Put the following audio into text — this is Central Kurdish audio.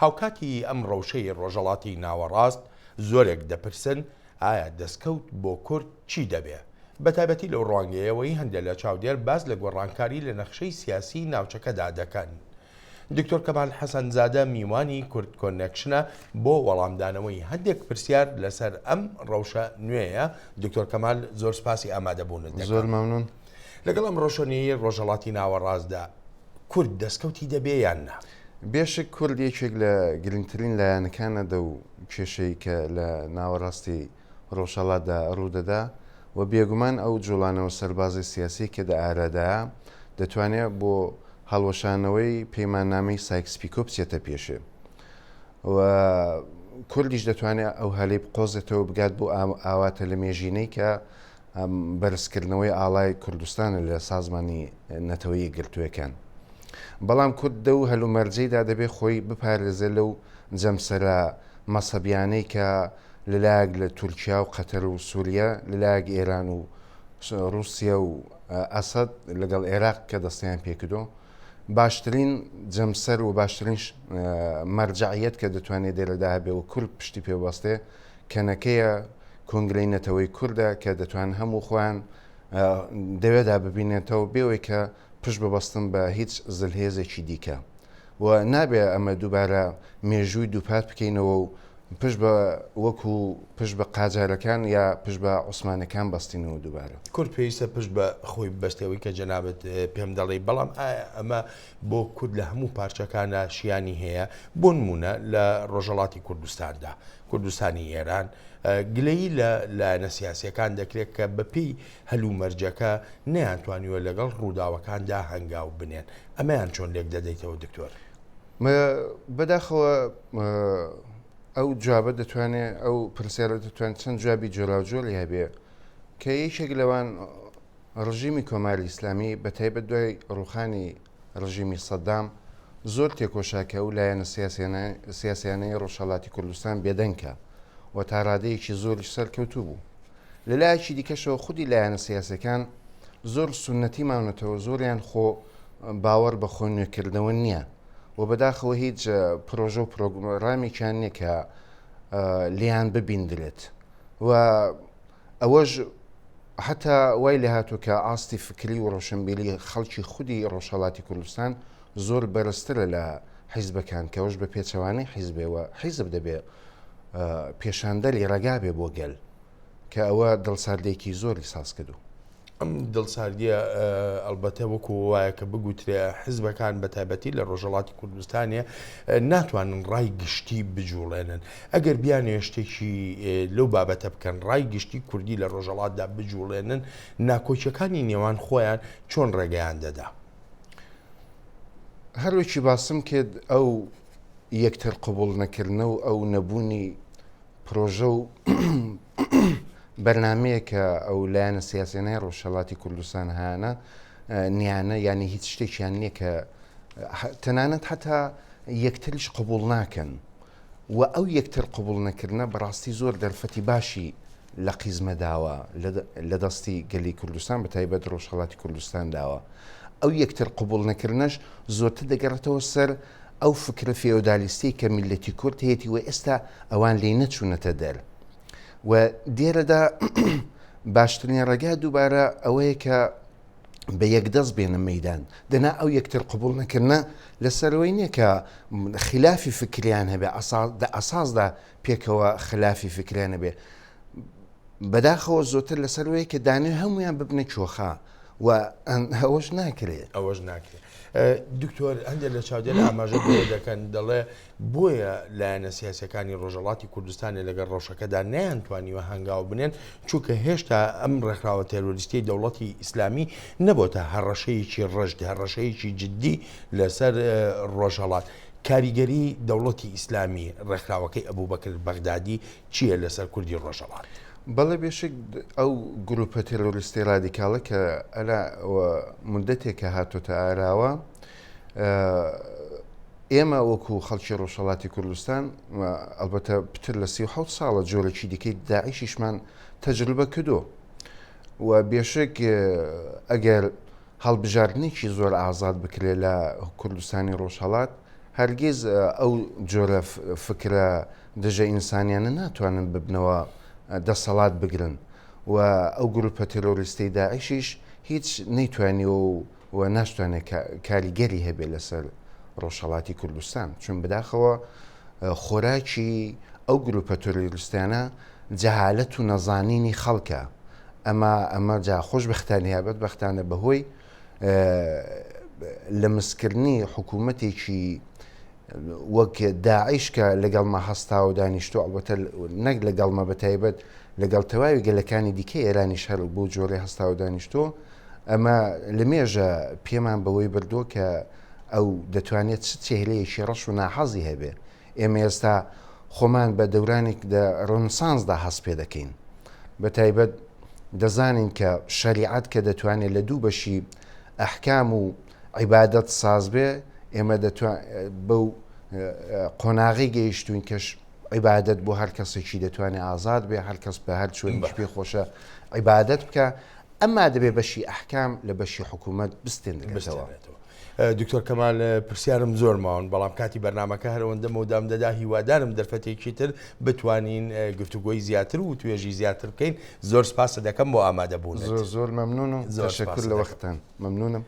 هاوکاتی ئەم ڕەوشەی ڕۆژهەڵاتی ناوەڕاست زۆرێک دەپرسن ئایا دەستکەوت بۆ کورد چی دەبێ؟ بەتایبەتی لەو ڕوانگەیەوەی هەندێک لە چاودێر باز لە گۆڕانکاری لە نەخشەی سیاسی ناوچەکەدا دەکەن. دکتۆر کەمال حەسەنزادە میوانی کورد کۆنێکشنە بۆ وەڵامدانەوەی هەندێک پرسیار لەسەر ئەم ڕەوشە نوێیە. دکتۆر کەمال زۆر سپاسی ئامادەبوونت دەکەم. زۆر مەمنون. لەگەڵ ئەم ڕۆژنەیە ڕۆژهەڵاتی ناوەڕاستدا کورد دەستکەوتی دەبێ یان نا؟ بێشک کورد یەکێک لە گرنگترین لایەنەکانەدە و کێشەی کە لە ناوەڕاستی ڕۆژهەڵاتدا ڕوودەدا و بێگومان ئەو جوڵانەوە سەربازی سیاسی کە دە ئارادایە دەتوانێت بۆ هەڵوەشانەوەی پەیماننامەی سایکس-پیکۆ بچێتە پێشێ و کوردیش دەتوانێت ئەو هەلەی بقۆزێتەوە بگات بۆ ئاواتە لە مێژینەی کە بەرزکردنەوەی ئاڵای کوردستانە لە سازمانی نەتەوەیی گرتووەکان. بەڵام کورد دە و هەلومەرجەیدا دەبێت خۆی بپارێزە لەو جەمسەرە مەسەبیانەی کە لەلایەک لە تورکیا و قەتەر و سووریا لەلایەک ئێران و رووسیا و ئەسەد لەگەڵ عێراق کە دەستیان پێکردو باشترین جەمسەر و باشترین مەرجعیەت کە دەتوانێت دێرەدا هەبێ و کورد پشتی پێوەستێ کەنەکەیە کۆنگرەی نەتەوەی کووردە کە دەتوان هەموو خۆیان دەوێدا ببینێتەوە بێەوەی کە پشت ببەستن بە هیچ زلهێزێکی دیکە و نابێ ئەمە دووبارە مێژووی دووپات بکەینەوە و پشت بە وەکو پشت بە قاجارەکان یا پشت بە عوسمانەکان بەستینەوە دووبارە. کورد پێویستە پشت بە خۆی بەستەوەی کە جەنابەت پێم دەڵێ، بەڵام ئەمە بۆ کورد لە هەموو پارچەکانە شیانی هەیە. بۆ نمونە لە ڕۆژهەڵاتی کوردستاندا کوردستانی ئێران گلەیی لە لایەنە سیاسیەکان دەکرێت کە بەپێی هەلومەرجەکە نەیانتوانیوە لەگەڵ ڕووداوەکاندا هەنگاو بنێن. ئەمەیان چۆن لێک دەدەیتەوە دکتۆر؟ بەداخەوە ئەو جوابە دەتوانێت ئەو پرسیارە دەتوانێت چەند جوابی جۆراوجۆڵی هەبێ کە یەکێک لەوان ڕژیمی کۆماری ئیسلامی بەتایبەت دوای ڕوخانی ڕژیمی سەدام زۆر تێکۆشاکە و لایەنە سیاسیانەی ڕۆژهەڵاتی کوردستان بێدەنگکە و تا ڕادەیەکی زۆریش سەرکەوتوو بوو. لەلایەکی دیکەشەوە خودی لایەنە سیاسەکان زۆر سونەتی ماونەتەوە، زۆریان خۆ باوەڕ بە خۆ نوێکردنەوە نییە و بەداخەوە هیچ پرۆژە و پرۆگرامێکیان نییە کە لیان ببیندرێت و ئەوەش حتا وای لێ هاتووە کە ئاستی فکری و ڕۆشنبیری خەڵکی خودی ڕۆژهەڵاتی کوردستان زۆر بەرزترە لە حیزبەکان کەەوەش بە پێچەوانەی حیزبێەوە حیزب دەبێت پێشاندەری ڕێگا بێ بۆ گەل کە ئەوە دڵساردێکی زۆری ساز کردو. ئەم دڵساردیە ئەلبەتە وەکو وایە کە بگوترێ حیزبەکان بەتایبەتی لە ڕۆژهەڵاتی کوردستانیە ناتوانن ڕای گشتی بجوڵێنن. ئەگەر بیانێ شتێکی لەو بابەتە بکەن ڕای گشتی کوردی لە ڕۆژهەڵاتدا بجوڵێنن، ناکۆچیەکانی نێوان خۆیان چۆن ڕێگەیان دەدا؟ هەروەکی باسم کرد ئەو یەکتر قبول نەکردنە و ئەو نەبوونی پرۆژە و بەرنمەیە کە ئەو لایەنە سیاسیانەی ڕۆژهەڵاتی کوردستان هەیەە نیانە ینی هیچ شتێکیان نییە کە تەنانەت هەتا یەکتریش قبول ناکەن و ئەو یەکتر قبول نەکردنە بەڕاستی زۆر دەرفەتی باشی لە قیزمە داوە لە دەستی گەلی کوردستان بەتایبەت ڕۆژهەڵاتی کوردستان داوە. ئەو یەکتر قبول نەکردنەش زۆرتر دەگەڕێتەوە سەر ئەو فکرە فێودالیستی کە میلەتی کورد هەیەی و ئێستا ئەوان لێ نەچوونەتە دەر و دێرەدا باشترین ڕێگا دووبارە ئەوەیە کە بە یەکدەست بێنە مەیدان دەنا ئەو یەکتر قبول نەکردنە لەسەرەوەی نییە کە خلافی فکریان هەبێ ئەساسدا پێکەوە خلافی فکریان هەبێ بەداخەوە زۆتر لەسەرەوەی کە دانێ هەمویان ببنە کۆخا و ئەوەش ناکرێت. ئەوەش ناکرێت. دکتۆر هەندێک لە چاودێر ئاماژە بۆ دەکەن دەڵێ بۆیە لایەنە سیاسەکانی ڕۆژهەڵاتی کوردستانی لەگەڵ ڕەوشەکەدا نەیانتوانیوە هەنگاو بنێن چونکە هێشتا ئەم ڕێکخراوە تێرۆریستی دەوڵەتی ئیسلامی نەبووتە هەڕەشەیەکی ڕەشد هەڕەشەیەکی جددی لەسەر ڕۆژهەڵات. کاریگەری دەوڵەتی ئیسلامی ڕێکخراوەکەی ئەبوبەکر بەغدادی چییە لەسەر کوردی ڕۆژهەڵات؟ بەڵێ بێشک ئەو گروپە تێرۆریستی رادیکاڵە کە ئەلا مدەتێکە هاتوۆتە ئاراوە ئێمە وەکو خەڵکی ڕۆژهەڵاتی کوردستان ئەلبەتە پتر لە 37 ساڵە جۆرەی دیکەی داعیشیشمان تەجروبە کردو و بێشک ئەگەر هەڵبژاردنێکی زۆر ئازاد بکرێت لە کوردستانی ڕۆژهەڵات هەرگیز ئەو جۆرە فکرە دژە ئینسانیانە ناتوانن ببنەوە دەسەڵات بگرن و ئەو گروپە تێرۆریستی داعیشیش هیچ نەیتوانی و ناشتوانێت کاریگەری هەبێ لەسەر ڕۆژهەڵاتی کوردستان چون بداخەوە خۆراکی ئەو گروپە تۆریلیستانە جەهالەت و نەزانینی خەڵکە ئەمە جا خۆشبەختانە یابەت بەختانە بەهۆی لە مسکردنی حکوومەتێکی وەک داعیش کە لەگەڵمە هەستا و دانیشتو ئەڵبەتە نەک لەگەڵمە بەتایبەت لەگەڵ تەواوی گەلەکانی دیکەی ئێرانیش هەر بۆ جۆرەی هەستا و دانیشتۆ ئەمە لە مێژە پێمان بەوەی بردووە کە ئەو دەتوانێت چ چێهلەیەکی ڕەش و ناحەزی هەبێ ئێمە ئێستا خۆمان بە دەورانێک ڕۆنسانسدا هەست پێ دەکەین بە تایبەت دەزانین کە شەریعەت کە دەتوانێت لە دوو بەشی ئەحکام و عیبادەت ساز بێ ئێمە بەو قۆناغی گەیشتوین کەش عیبادەت بۆ هەر کەسێکی دەتوانێت ئازاد بێ هەر کەس بە هەر شوێنیش پێ خۆشە عیبادەت بکە ئەمما دەبێ بەشی ئەحکام لە بەشی حکوومەت بستێنێتەوە. دکتۆر کەمال پرسیارم زۆر ماون بەڵام کاتی بەرنامەکە هەرەوەندە مەودام دەدا هیوادارم دەرفەتێکی تر بتوانین گفتوگۆی زیاتر و توێژی زیاتر بکەین زۆر سپاس دەکەم بۆ ئامادەبوون زۆر مەمنون و زۆر شەکر لە وەختان مەمنونم.